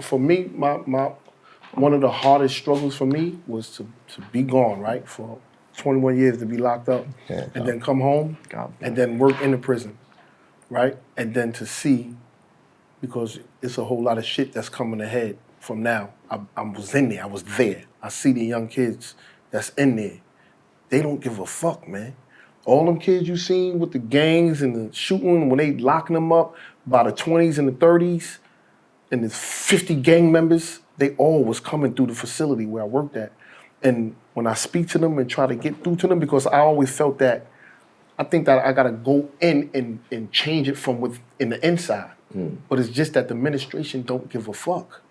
for me, my one of the hardest struggles for me was to be gone, right, for 21 years, to be locked up, and then come home, and then work in the prison, right, and then to see, because it's a whole lot of shit that's coming ahead from now. I was in there, I was there. I see the young kids that's in there. They don't give a fuck, man. All them kids you seen with the gangs and the shooting, when they locking them up by the 20s and the 30s, and there's 50 gang members, they all was coming through the facility where I worked at. And when I speak to them and try to get through to them, because I always felt that, I think that I gotta go in and change it from within the inside. But it's just that the administration don't give a fuck.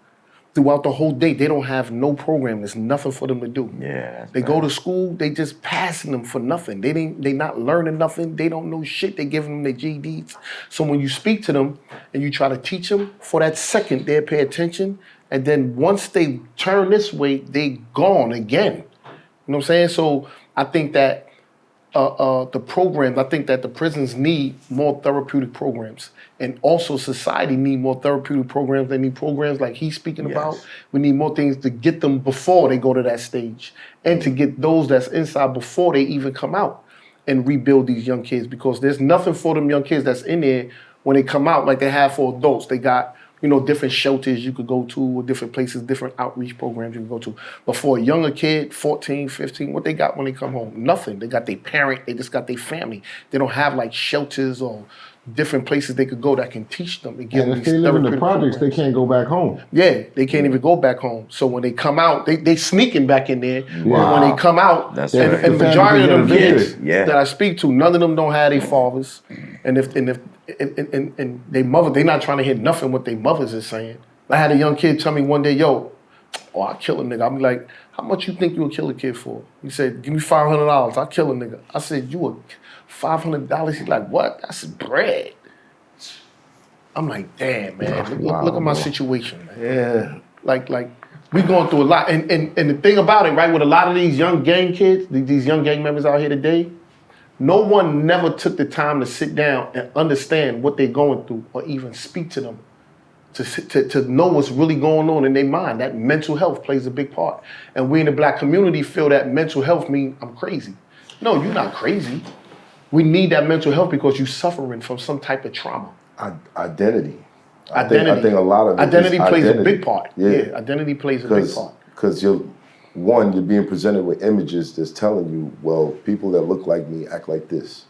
Throughout the whole day, they don't have no program. There's nothing for them to do. Yeah, they go to school, they just passing them for nothing. They not learning nothing. They don't know shit. They giving them their GEDs. So when you speak to them and you try to teach them, for that second, they pay attention. And then once they turn this way, they gone again. You know what I'm saying? So I think that the programs, I think that the prisons need more therapeutic programs. And also society need more therapeutic programs. They need programs like he's speaking about. We need more things to get them before they go to that stage. And to get those that's inside before they even come out and rebuild these young kids. Because there's nothing for them young kids that's in there when they come out like they have for adults. They got, you know, different shelters you could go to, or different places, different outreach programs you can go to. But for a younger kid, 14, 15, what they got when they come home? Nothing. They got their parent, they just got their family. They don't have like shelters or different places they could go that can teach them and give them these. And if they live in the projects, they can't go back home. Yeah, they can't even go back home. So when they come out, they sneaking back in there. When they come out, and majority of them kids that I speak to, none of them don't have their fathers. And if they mother, they not trying to hear nothing what their mothers is saying. I had a young kid tell me one day, yo, I'll kill a nigga. I'm like, how much you think you'll kill a kid for? He said, give me $500, I'll kill a nigga. I said, you a $500? He's like, what? That's bread. I'm like, damn, man. Look at my situation, man. Yeah. Like we going through a lot. And the thing about it, right, with a lot of these young gang kids, these young gang members out here today, no one never took the time to sit down and understand what they're going through or even speak to them to know what's really going on in their mind. That mental health plays a big part. And we in the black community feel that mental health means I'm crazy. No, you're not crazy. We need that mental health because you're suffering from some type of trauma. Identity. I think a lot of identity plays a big part. Yeah, identity plays a big part. Because you're being presented with images that's telling you, well, people that look like me act like this.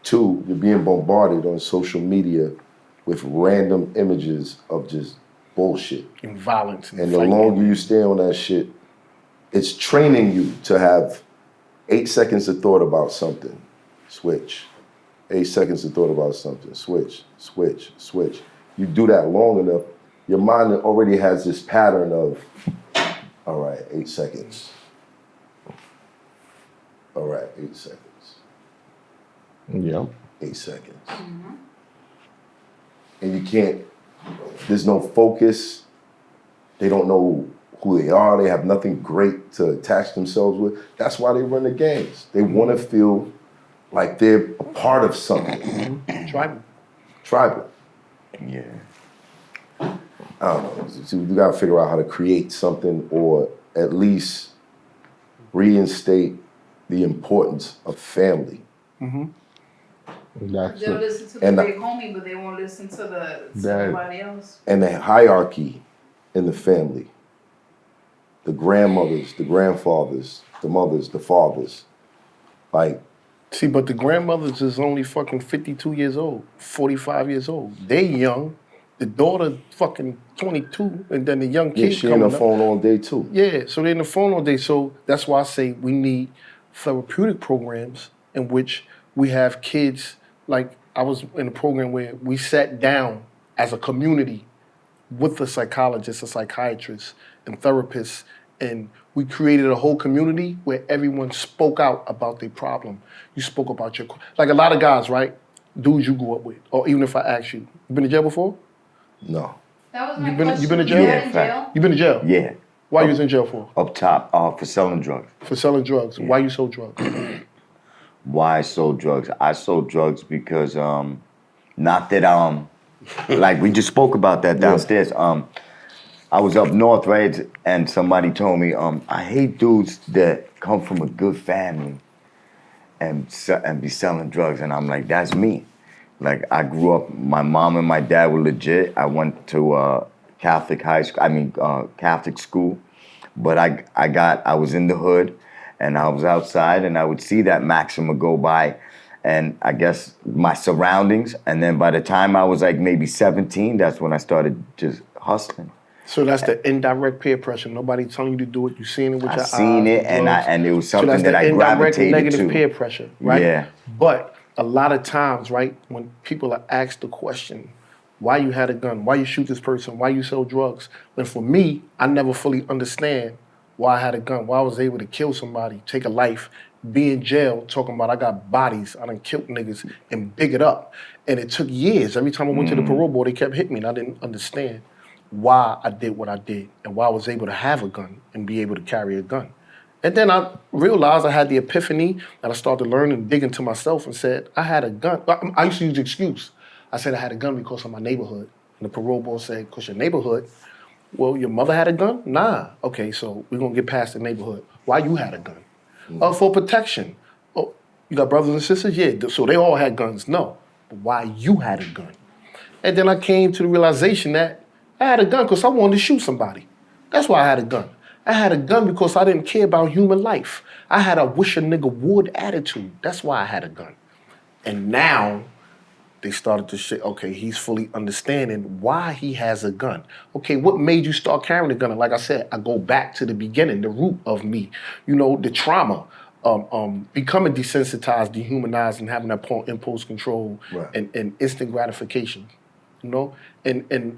Two, you're being bombarded on social media with random images of just bullshit. And violence. And the longer you stay on that shit, it's training you to have 8 seconds of thought about something. Switch. 8 seconds of thought about something. Switch, switch, switch. You do that long enough, your mind already has this pattern of, all right, 8 seconds. All right, 8 seconds. Yep. 8 seconds. And you can't, there's no focus. They don't know who they are. They have nothing great to attach themselves with. That's why they run the gangs. They want to feel like they're a part of something. Tribal. Yeah. I don't know. So you got to figure out how to create something, or at least reinstate the importance of family. They'll listen to the big homie, but they won't listen to somebody else. And the hierarchy in the family. The grandmothers, the grandfathers, the mothers, the fathers. Like, see, but the grandmothers is only fucking 52 years old, 45 years old. They young. The daughter fucking 22, and then the young kid she in the phone all day too. Yeah, so they're in the phone all day. So that's why I say we need therapeutic programs in which we have kids. Like, I was in a program where we sat down as a community with a psychologist, a psychiatrist, and therapists, and we created a whole community where everyone spoke out about their problem. You spoke about your, like a lot of guys, right? Dudes you grew up with, or even if I ask you been to jail before? No. That was my question. You been to jail? Yeah, you been to jail? Yeah. Why you was in jail for? Up top, for selling drugs. For selling drugs. Yeah. Why you sold drugs? Why I sold drugs? I sold drugs because, not that like we just spoke about that downstairs. I was up north, right, and somebody told me, I hate dudes that come from a good family and be selling drugs, and I'm like, that's me. Like I grew up, my mom and my dad were legit. I went to Catholic Catholic school, but I was in the hood, and I was outside, and I would see that Maxima go by, and I guess my surroundings, and then by the time I was like maybe 17, that's when I started just hustling. So that's the indirect peer pressure. Nobody telling you to do it. You seen it with your eyes. I seen it, and it was something that I gravitated to. Indirect negative peer pressure, right? Yeah. But a lot of times, right, when people are asked the question, why you had a gun, why you shoot this person, why you sell drugs, then for me, I never fully understand why I had a gun, why I was able to kill somebody, take a life, be in jail, talking about I got bodies, I done killed niggas, and big it up. And it took years. Every time I went to the parole board, they kept hitting me, and I didn't understand why I did what I did and why I was able to have a gun and be able to carry a gun. And then I realized I had the epiphany, and I started learning and digging to myself and said, I had a gun. I used to use the excuse. I said I had a gun because of my neighborhood. And the parole board said, because your neighborhood, well, your mother had a gun? Nah. Okay, so we're going to get past the neighborhood. Why you had a gun? For protection. Oh, you got brothers and sisters? Yeah, so they all had guns. No. But why you had a gun? And then I came to the realization that I had a gun because I wanted to shoot somebody. That's why I had a gun. I had a gun because I didn't care about human life. I had a wish a nigga would attitude. That's why I had a gun. And now they started to say, okay, he's fully understanding why he has a gun. Okay, what made you start carrying a gun? And like I said, I go back to the beginning, the root of me. You know, the trauma, becoming desensitized, dehumanized, and having that impulse control and instant gratification. You know, and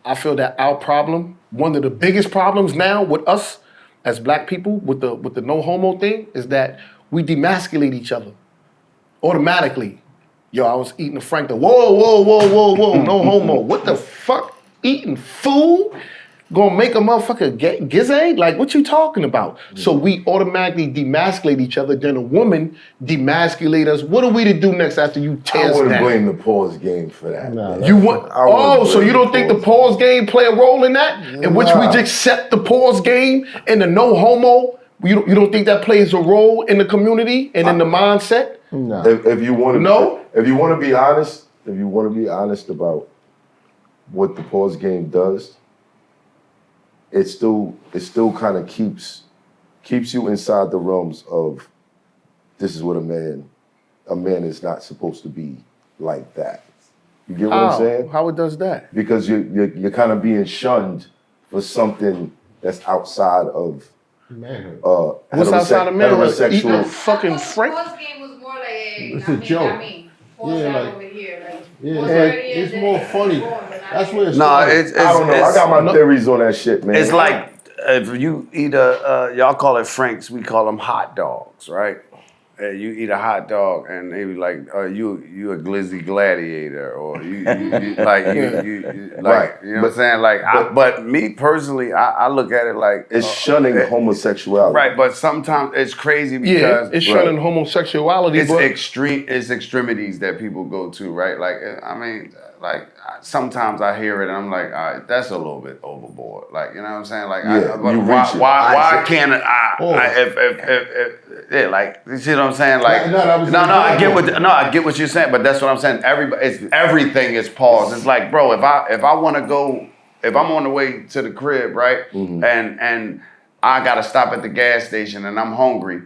I feel that our problem, one of the biggest problems now with us as black people with the no homo thing is that we demasculate each other automatically. Yo, I was eating a Frank. Whoa, no homo. What the fuck? Eating food? Gonna make a motherfucker gizzy? Like, what you talking about? So we automatically demasculate each other. Then a woman demasculate us. What are we to do next after you tear us down? I wouldn't blame the pause game for that. So you don't think the pause game play a role in that? In which we just accept the pause game and the no homo? You don't think that plays a role in the community and in the mindset? No. If you want to be honest about what the pause game does, it still kind of keeps you inside the realms of this is what a man is not supposed to be like that. You get what I'm saying? How it does that? Because you're kind of being shunned for something that's outside of manhood. What's outside of manhood? Eating a Heterosexual. fucking Frank? First game was more like It's a joke. Over here, like, it's more funny. That's what it's No, it's I don't know. I got my theories on that shit, man. It's like if you eat y'all call it Franks, we call them hot dogs, right? You eat a hot dog and they be like, you a glizzy gladiator, or you like you like, Right. you know what I'm saying? Like, but me personally, I look at it like it's shunning homosexuality. right, but sometimes it's crazy because it's shunning homosexuality. It's extremities that people go to, right? Like, I mean, like sometimes I hear it and I'm like, all right, that's a little bit overboard. Like, you know what I'm saying? Like, why can't if like, you see what I'm saying? Like, I get what you're saying, but that's what I'm saying. Everything is paused. It's like, bro, if I want to go, if I'm on the way to the crib, right, and I gotta stop at the gas station and I'm hungry,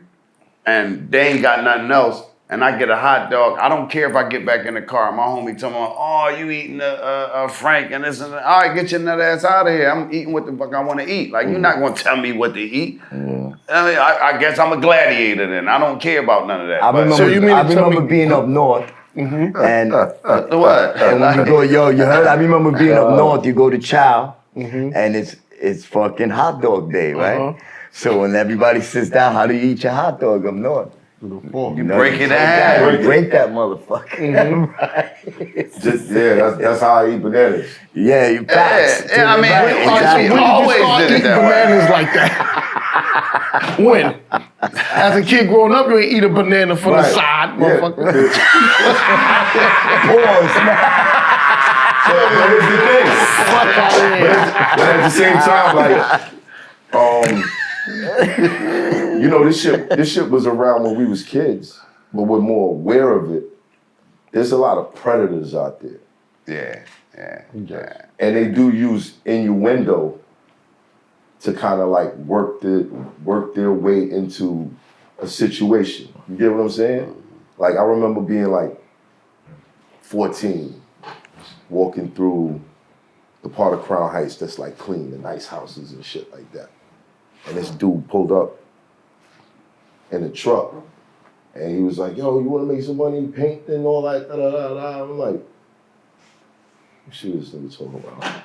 and they ain't got nothing else, and I get a hot dog, I don't care if I get back in the car. My homie told me, oh, you eating a Frank and this and that. All right, get your nut ass out of here. I'm eating what the fuck I want to eat. Like, you're not going to tell me what to eat. I mean, I guess I'm a gladiator then. I don't care about none of that. I remember being up north. And what? And when you go, you heard? I remember being up north. You go to Chow, and it's fucking hot dog day, right? So when everybody sits down, how do you eat your hot dog up north? You break it down. Break that motherfucker. Right. That's how I eat bananas. Yeah, you facts. Yeah, I mean, When we always did it that way. bananas like that? When? As a kid growing up, you ain't eat a banana from the side, motherfucker. Pause, man. here's the thing. But at the same time, like, you know, this shit was around when we was kids, but we're more aware of it. There's a lot of predators out there. Yeah. And they do use innuendo to kind of like work their way into a situation. You get what I'm saying? Like, I remember being like 14, walking through the part of Crown Heights that's like clean, the nice houses and shit like that. And this dude pulled up in a truck and he was like, yo, you wanna make some money, paint and all that, da-da-da-da. I'm like, what shit is this nigga talking about?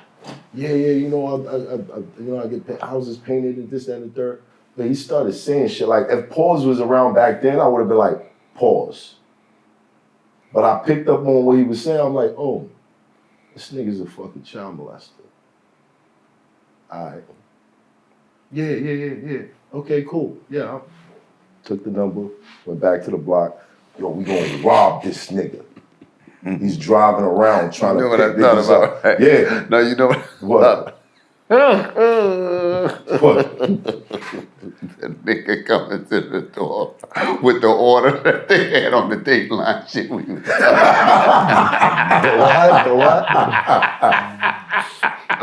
Yeah, you know, I get houses painted and this, that, and the third. But he started saying shit like, if pause was around back then, I would have been like, pause. But I picked up on what he was saying. I'm like, oh, this nigga's a fucking child molester. All right. Yeah. Okay, cool. Yeah. Took the number, went back to the block. Yo, we gonna rob this nigga. He's driving around trying to pick niggas up. Right? Yeah. No, you know What? What? The nigga coming to the door with the order that they had on the Dateline shit we was The what? I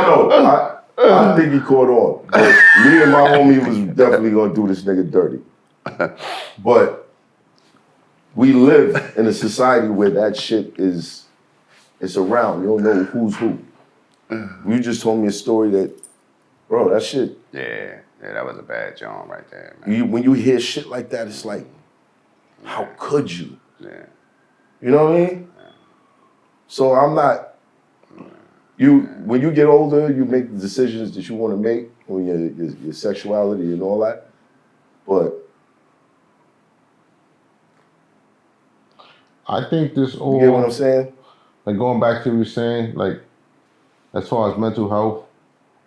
don't know. I think he caught on. But me and my homie was definitely gonna do this nigga dirty. But we live in a society where that shit it's around. You don't know who's who. You just told me a story that, bro, that shit. Yeah, that was a bad job right there, man. When you hear shit like that, it's like, how could you? Yeah. You know what I mean? Yeah. So I'm not. When you get older, you make the decisions that you want to make on your sexuality and all that. But I think this all. You get what I'm saying? Like going back to what you were saying, like as far as mental health,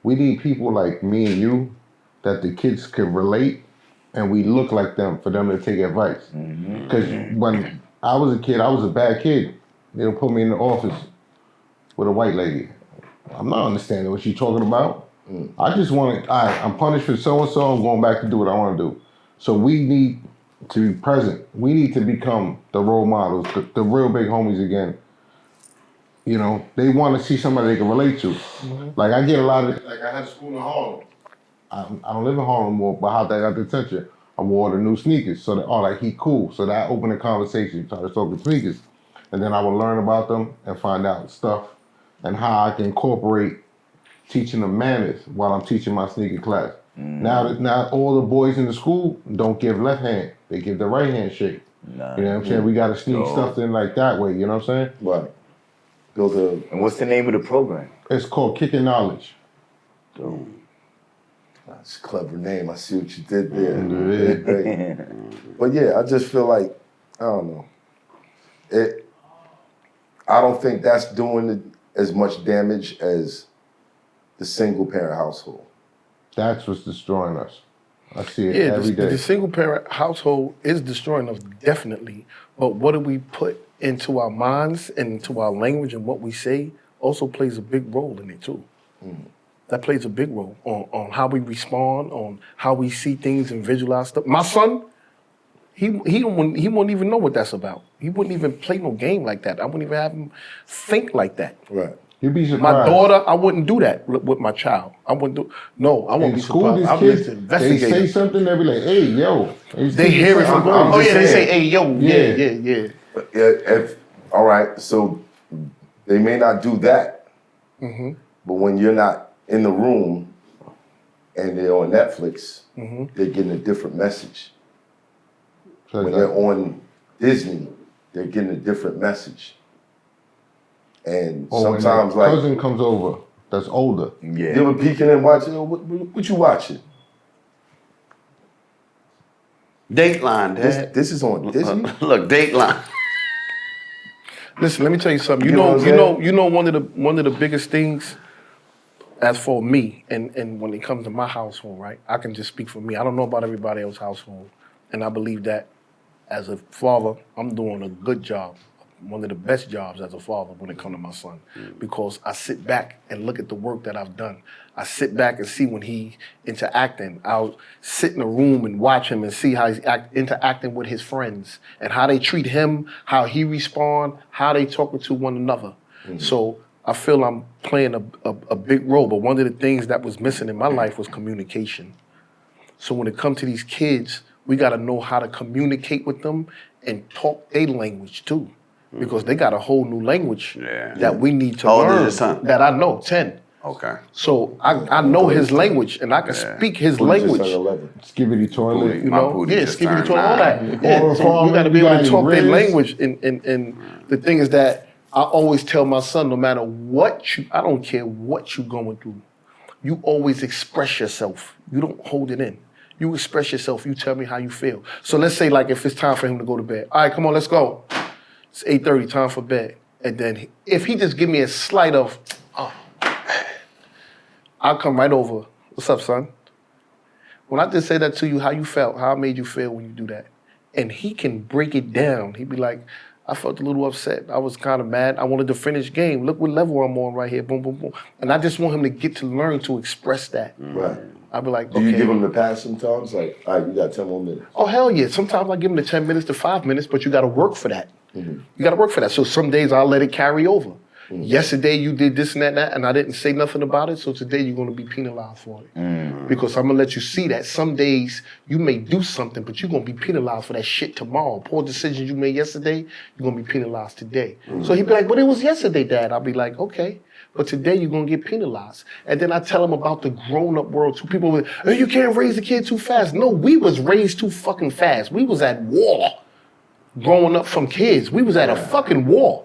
we need people like me and you that the kids can relate and we look like them for them to take advice. Because when I was a kid, I was a bad kid. They'll put me in the office with a white lady. I'm not understanding what she's talking about. I just want to, I'm punished for so-and-so, I'm going back to do what I want to do. So we need to be present. We need to become the role models, the real big homies again. You know, they want to see somebody they can relate to. Like I get a lot of, like I had school in Harlem. I don't live in Harlem anymore, but how they got the attention. I wore the new sneakers. So that, like, he cool. So that opened a conversation, started talking sneakers. And then I would learn about them and find out stuff and how I can incorporate teaching them manners while I'm teaching my sneaker class. Now all the boys in the school don't give left hand. They give the right hand shake. You know what I'm saying? We got to sneak stuff in like that way. You know what I'm saying? Right. And what's the name of the program? It's called Kicking Knowledge. That's a clever name. I see what you did there. But yeah, I just feel like, I don't know. I don't think that's doing as much damage as the single parent household. That's what's destroying us. I see it every day. The single parent household is destroying us, definitely. But what do we put into our minds and into our language and what we say also plays a big role in it too. That plays a big role on how we respond, on how we see things and visualize stuff. My son, he wouldn't even know what that's about. He wouldn't even play no game like that. I wouldn't even have him think like that. Right. You'd be surprised. My daughter, I wouldn't do that with my child. I wouldn't do. No, I won't be school, surprised. these kids, they say something, they be like, "Hey, yo." They hear it from. Oh yeah, they say, "Hey, yo, yeah." All right, so they may not do that, but when you're not in the room and they're on Netflix, they're getting a different message. When they're on Disney, they're getting a different message. And sometimes, when like, cousin comes over that's older. You ever peeking and watching? What you watching? Dateline, Dad. This is on Disney. Look, Dateline. Listen, let me tell you something. You know one of the biggest things as for me, and when it comes to my household, right? I can just speak for me. I don't know about everybody else's household. And I believe that as a father, I'm doing a good job, a one of the best jobs as a father when it comes to my son, because I sit back and look at the work that I've done. I sit back and see when he interacting. I'll sit in a room and watch him and see how he's interacting with his friends and how they treat him, how he respond, how they talking to one another. So I feel I'm playing a big role, but one of the things that was missing in my life was communication. So when it comes to these kids, we gotta know how to communicate with them and talk their language too. Because they got a whole new language that we need to How old is learn. your son? That I know, 10. Okay. So I know his language and I can speak his language. 11. Skibbity toilet. You My know, booty yeah, just skipping turned to all that. 9. Yeah, so you gotta be able to talk their Riz. language. And the thing is that I always tell my son, no matter what I don't care what you're going through, you always express yourself. You don't hold it in. You express yourself. You tell me how you feel. So let's say like if it's time for him to go to bed. All right, come on, let's go. It's 8:30, time for bed. And then if he just give me a slight of, I'll come right over. What's up, son? When I just say that to you, how you felt, how it made you feel when you do that. And he can break it down. He'd be like, I felt a little upset. I was kind of mad. I wanted to finish game. Look what level I'm on right here. Boom, boom, boom. And I just want him to get to learn to express that. Right. I'd be like, Do okay. you give him the pass sometimes? Like, all right, you got 10 more minutes. Oh, hell yeah. Sometimes I give him the 10 minutes to 5 minutes, but you got to work for that. You got to work for that. So some days I'll let it carry over. Yesterday you did this and that, and I didn't say nothing about it, so today you're going to be penalized for it. Because I'm going to let you see that some days you may do something, but you're going to be penalized for that shit tomorrow. Poor decisions you made yesterday, you're going to be penalized today. So he'd be like, but it was yesterday, Dad. I'll be like, okay. But today you're gonna get penalized. And then I tell them about the grown-up world too. People will, oh, you can't raise a kid too fast. No, we was raised too fucking fast. We was at war growing up from kids. We was at a fucking war.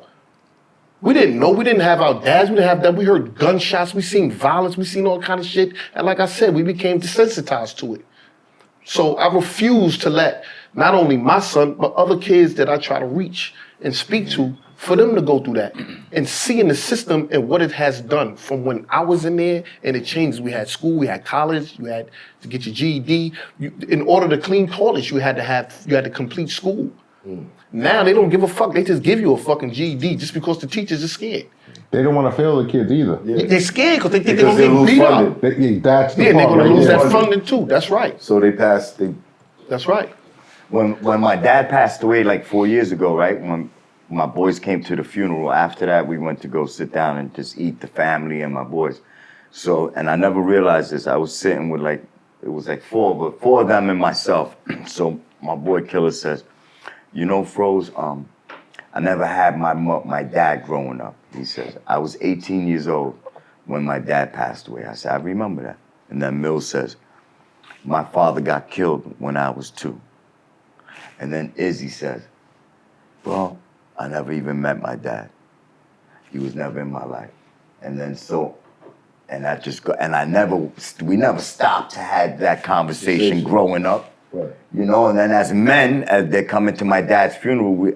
We didn't know, we didn't have our dads, we didn't have that. We heard gunshots, we seen violence, we seen all kind of shit. And like I said, we became desensitized to it. So I refuse to let not only my son, but other kids that I try to reach and speak to, for them to go through that and seeing the system and what it has done from when I was in there and it changed. We had school, we had college, you had to get your GED. In order to clean toilets, you had to complete school. Now they don't give a fuck. They just give you a fucking GED just because the teachers are scared. They don't want to fail the kids either. Yeah. They're scared because they think Because they're going to they get lose beat up. funding. That's the Yeah, and they're part going to right lose there. that funding too. That's right. So they pass, That's right. When my dad passed away like 4 years ago, right? When my boys came to the funeral, after that we went to go sit down and just eat, the family and my boys. So, and I never realized this. I was sitting with it was like four of them and myself. So my boy Killer says, you know, Froze, I never had my dad growing up. He says, I was 18 years old when my dad passed away. I said, I remember that. And then Mills says, my father got killed when I was 2. And then Izzy says, bro, I never even met my dad. He was never in my life. And then we never stopped to have that conversation growing up. right. You know, and then as men, as they come into my dad's funeral,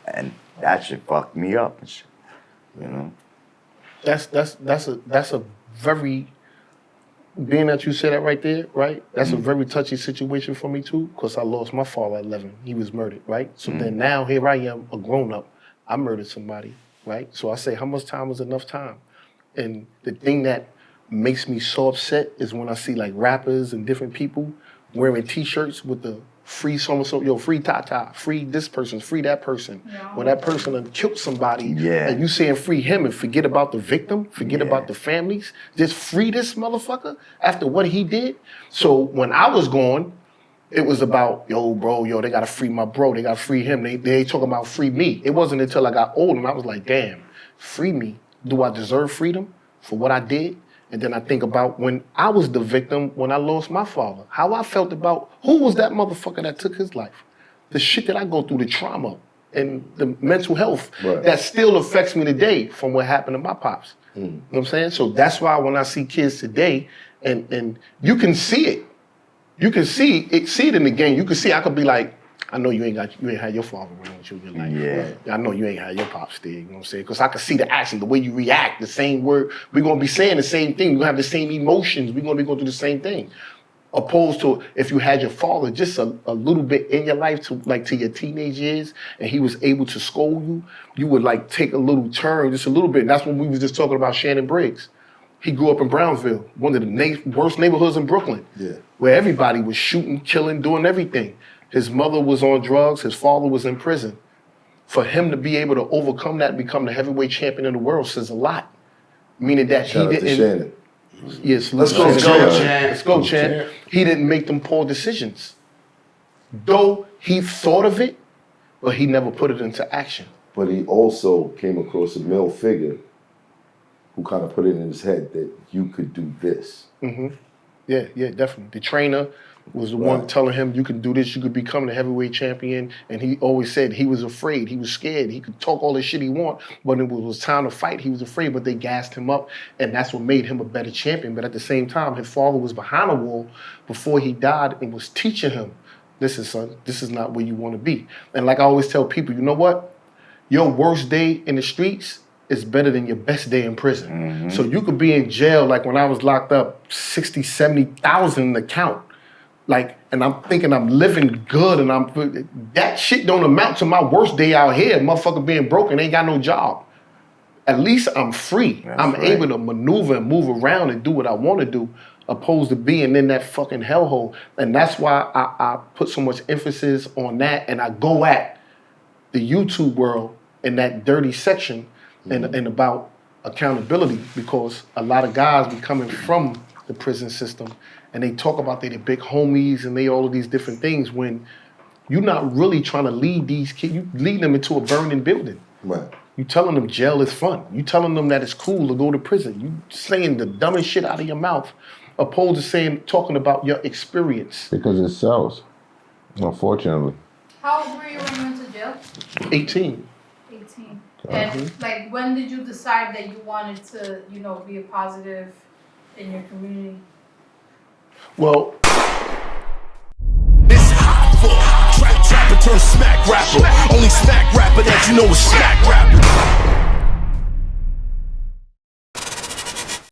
and that shit fucked me up and shit, you know. That's a very, being that you said that right there, right? That's a very touchy situation for me too, because I lost my father at 11. He was murdered, right? So then now here I am, a grown up. I murdered somebody, right? So I say, how much time is enough time? And the thing that makes me so upset is when I see like rappers and different people wearing T-shirts with the free so-and-so, yo, free Tata, free this person, free that person. Yeah. When that person done killed somebody, Yeah. and you saying free him and forget about the victim, forget about the families, just free this motherfucker after what he did. So when I was gone, it was about, yo, bro, they gotta free my bro, they gotta free him. They talking about free me. It wasn't until I got old and I was like, damn, free me. Do I deserve freedom for what I did? And then I think about when I was the victim, when I lost my father, how I felt about who was that motherfucker that took his life? The shit that I go through, the trauma and the mental health that still affects me today from what happened to my pops. You know what I'm saying? So that's why when I see kids today, and you can see it. You can see it in the game. You can see I could be like, I know you ain't had your father around with you in your life. Yeah. I know you ain't had your pops there, you know what I'm saying? Because I can see the action, the way you react, the same word. We're going to be saying the same thing. We're going to have the same emotions. We're going to be going through the same thing. Opposed to if you had your father just a little bit in your life to your teenage years and he was able to scold you, you would like take a little turn, just a little bit. And that's when we was just talking about Shannon Briggs. He grew up in Brownsville, one of the worst neighborhoods in Brooklyn, where everybody was shooting, killing, doing everything. His mother was on drugs, his father was in prison. For him to be able to overcome that and become the heavyweight champion of the world says a lot. Meaning that Shout out to Shannon. Yes, Let's go, Chan. Let's go, Chan. He didn't make them poor decisions. Though he thought of it, but he never put it into action. But he also came across a male figure who kind of put it in his head that you could do this. Mm-hmm. Yeah, definitely. The trainer was the one telling him, you can do this, you could become the heavyweight champion. And he always said he was afraid, he was scared. He could talk all the shit he want, but when it was time to fight, he was afraid, but they gassed him up. And that's what made him a better champion. But at the same time, his father was behind a wall before he died and was teaching him, listen, son, this is not where you want to be. And like I always tell people, you know what? Your worst day in the streets is better than your best day in prison. Mm-hmm. So you could be in jail, like when I was locked up, 60, 70,000 in the count. Like, and I'm thinking I'm living good and that shit don't amount to my worst day out here. Motherfucker being broken, ain't got no job. At least I'm free. I'm able to maneuver and move around and do what I want to do, opposed to being in that fucking hellhole. And that's why I put so much emphasis on that, and I go at the YouTube world in that dirty section and about accountability, because a lot of guys be coming from the prison system and they talk about they the big homies and they all of these different things when you're not really trying to lead these kids. You lead them into a burning building. Right. You telling them jail is fun. You telling them that it's cool to go to prison. You saying the dumbest shit out of your mouth, opposed to talking about your experience. Because it sells, unfortunately. How old were you when you went to jail? 18. 18. And like, when did you decide that you wanted to, be a positive in your community? Well, this Hoffa, trapper turn smack rapper. Only smack rapper that you know is smack rapper.